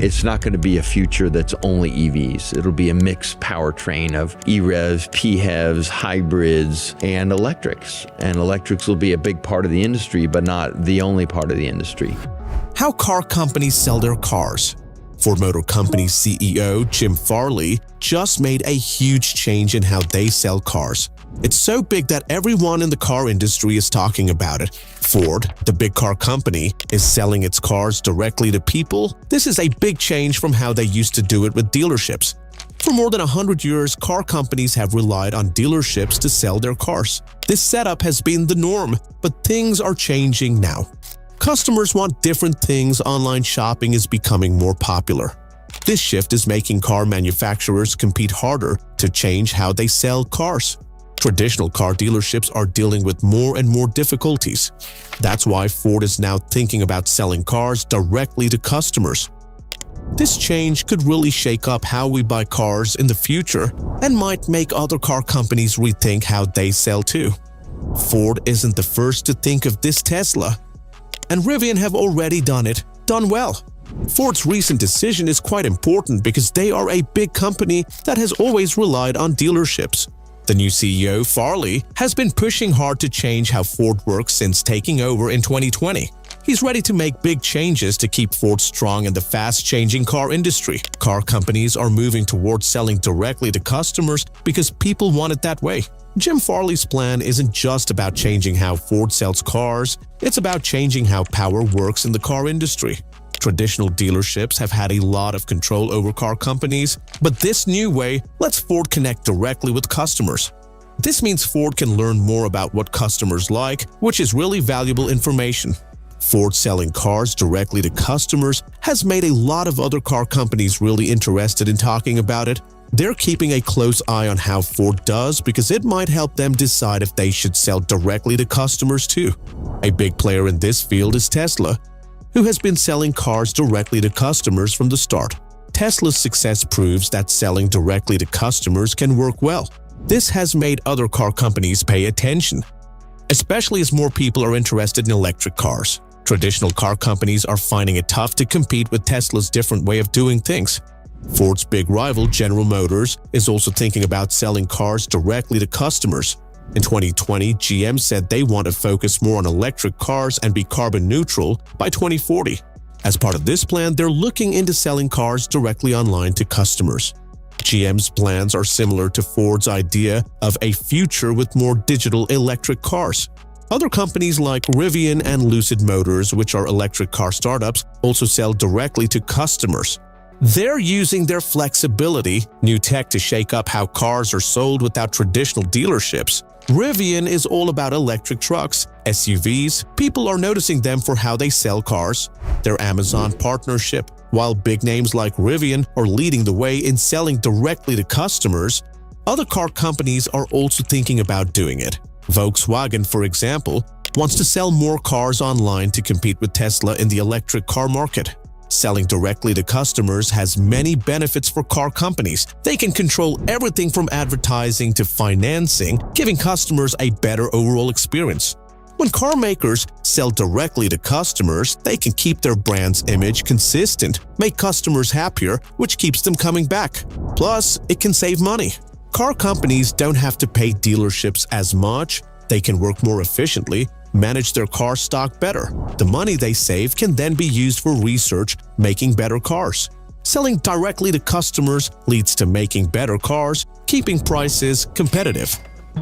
It's not going to be a future that's only EVs. It'll be a mixed powertrain of EREVs, PHEVs, hybrids, and electrics. And electrics will be a big part of the industry, but not the only part of the industry. How car companies sell their cars. Ford Motor Company CEO Jim Farley just made a huge change in how they sell cars. It's so big that everyone in the car industry is talking about it. Ford, the big car company, is selling its cars directly to people. This is a big change from how they used to do it with dealerships. For more than 100 years, car companies have relied on dealerships to sell their cars. This setup has been the norm, but things are changing now. Customers want different things. Online shopping is becoming more popular. This shift is making car manufacturers compete harder to change how they sell cars. Traditional car dealerships are dealing with more and more difficulties. That's why Ford is now thinking about selling cars directly to customers. This change could really shake up how we buy cars in the future and might make other car companies rethink how they sell too. Ford isn't the first to think of this. Tesla and Rivian have already done well. Ford's recent decision is quite important because they are a big company that has always relied on dealerships. The new CEO, Farley, has been pushing hard to change how Ford works since taking over in 2020. He's ready to make big changes to keep Ford strong in the fast-changing car industry. Car companies are moving towards selling directly to customers because people want it that way. Jim Farley's plan isn't just about changing how Ford sells cars, it's about changing how power works in the car industry. Traditional dealerships have had a lot of control over car companies, but this new way lets Ford connect directly with customers. This means Ford can learn more about what customers like, which is really valuable information. Ford selling cars directly to customers has made a lot of other car companies really interested in talking about it. They're keeping a close eye on how Ford does because it might help them decide if they should sell directly to customers too. A big player in this field is Tesla, who has been selling cars directly to customers from the start. Tesla's success proves that selling directly to customers can work well. This has made other car companies pay attention, especially as more people are interested in electric cars. Traditional car companies are finding it tough to compete with Tesla's different way of doing things. Ford's big rival, General Motors, is also thinking about selling cars directly to customers. In 2020, GM said they want to focus more on electric cars and be carbon neutral by 2040. As part of this plan, they're looking into selling cars directly online to customers. GM's plans are similar to Ford's idea of a future with more digital electric cars. Other companies like Rivian and Lucid Motors, which are electric car startups, also sell directly to customers. They're using their flexibility, new tech to shake up how cars are sold without traditional dealerships. Rivian is all about electric trucks, SUVs. People are noticing them for how they sell cars. Their Amazon partnership. While big names like Rivian are leading the way in selling directly to customers, other car companies are also thinking about doing it. Volkswagen, for example, wants to sell more cars online to compete with Tesla in the electric car market. Selling directly to customers has many benefits for car companies. They can control everything from advertising to financing, giving customers a better overall experience. When car makers sell directly to customers, they can keep their brand's image consistent, make customers happier, which keeps them coming back. Plus, it can save money. Car companies don't have to pay dealerships as much. They can work more efficiently, manage their car stock better. The money they save can then be used for research, making better cars. Selling directly to customers leads to making better cars, keeping prices competitive.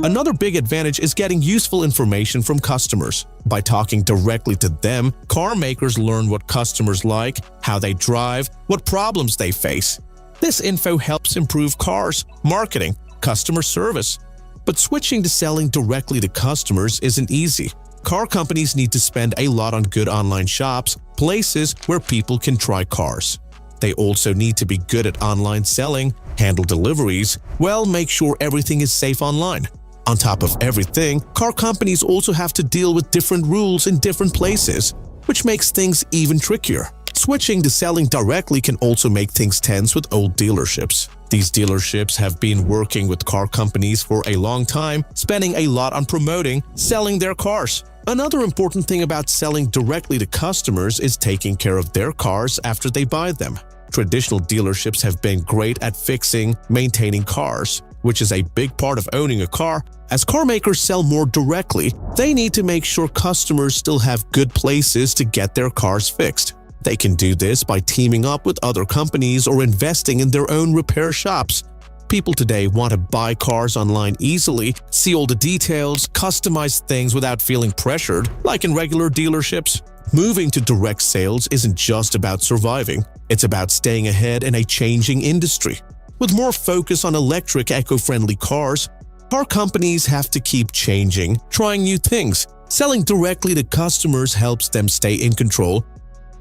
Another big advantage is getting useful information from customers. By talking directly to them, car makers learn what customers like, how they drive, what problems they face. This info helps improve cars, marketing, customer service. But switching to selling directly to customers isn't easy. Car companies need to spend a lot on good online shops, places where people can try cars. They also need to be good at online selling, handle deliveries, make sure everything is safe online. On top of everything, car companies also have to deal with different rules in different places, which makes things even trickier. Switching to selling directly can also make things tense with old dealerships. These dealerships have been working with car companies for a long time, spending a lot on promoting, selling their cars. Another important thing about selling directly to customers is taking care of their cars after they buy them. Traditional dealerships have been great at fixing, maintaining cars, which is a big part of owning a car. As car makers sell more directly, they need to make sure customers still have good places to get their cars fixed. They can do this by teaming up with other companies or investing in their own repair shops. People today want to buy cars online easily, see all the details, customize things without feeling pressured, like in regular dealerships. Moving to direct sales isn't just about surviving, it's about staying ahead in a changing industry. With more focus on electric, eco-friendly cars, car companies have to keep changing, trying new things. Selling directly to customers helps them stay in control,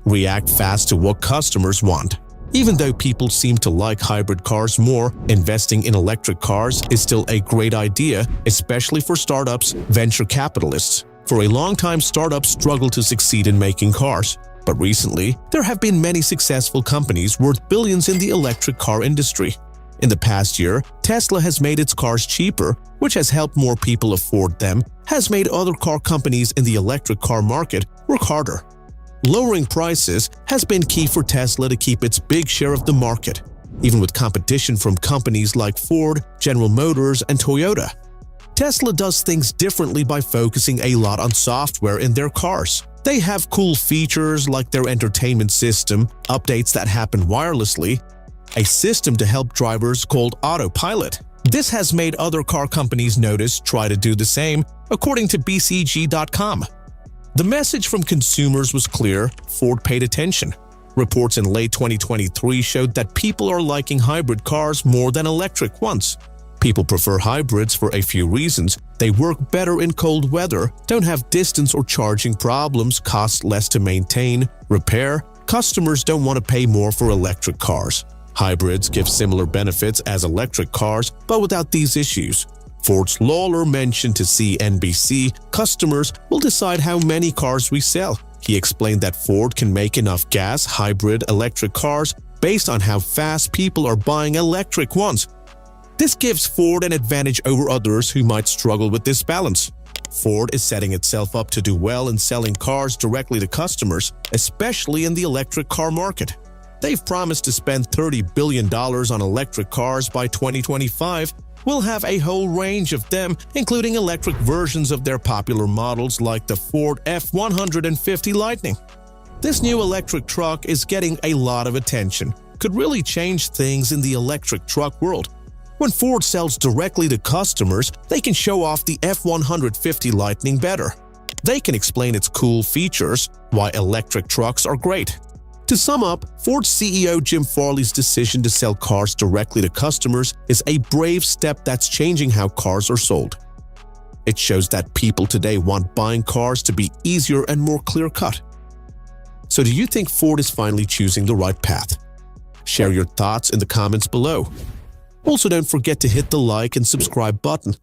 react fast to what customers want. Even though people seem to like hybrid cars more, investing in electric cars is still a great idea, especially for startups, venture capitalists. For a long time, startups struggled to succeed in making cars. But recently, there have been many successful companies worth billions in the electric car industry. In the past year, Tesla has made its cars cheaper, which has helped more people afford them, has made other car companies in the electric car market work harder. Lowering prices has been key for Tesla to keep its big share of the market, even with competition from companies like Ford, General Motors, and Toyota. Tesla does things differently by focusing a lot on software in their cars. They have cool features like their entertainment system, updates that happen wirelessly, a system to help drivers called autopilot. This has made other car companies try to do the same, according to BCG.com. The message from consumers was clear: Ford paid attention. Reports in late 2023 showed that people are liking hybrid cars more than electric ones. People prefer hybrids for a few reasons. They work better in cold weather, don't have distance or charging problems, cost less to maintain, repair. Customers don't want to pay more for electric cars. Hybrids give similar benefits as electric cars, but without these issues. Ford's Lawler mentioned to CNBC, customers will decide how many cars we sell. He explained that Ford can make enough gas, hybrid, electric cars based on how fast people are buying electric ones. This gives Ford an advantage over others who might struggle with this balance. Ford is setting itself up to do well in selling cars directly to customers, especially in the electric car market. They've promised to spend $30 billion on electric cars by 2025. We'll have a whole range of them, including electric versions of their popular models like the Ford F-150 Lightning. This new electric truck is getting a lot of attention, could really change things in the electric truck world. When Ford sells directly to customers, they can show off the F-150 Lightning better. They can explain its cool features, why electric trucks are great. To sum up, Ford CEO Jim Farley's decision to sell cars directly to customers is a brave step that's changing how cars are sold. It shows that people today want buying cars to be easier and more clear-cut. So do you think Ford is finally choosing the right path? Share your thoughts in the comments below. Also, don't forget to hit the like and subscribe button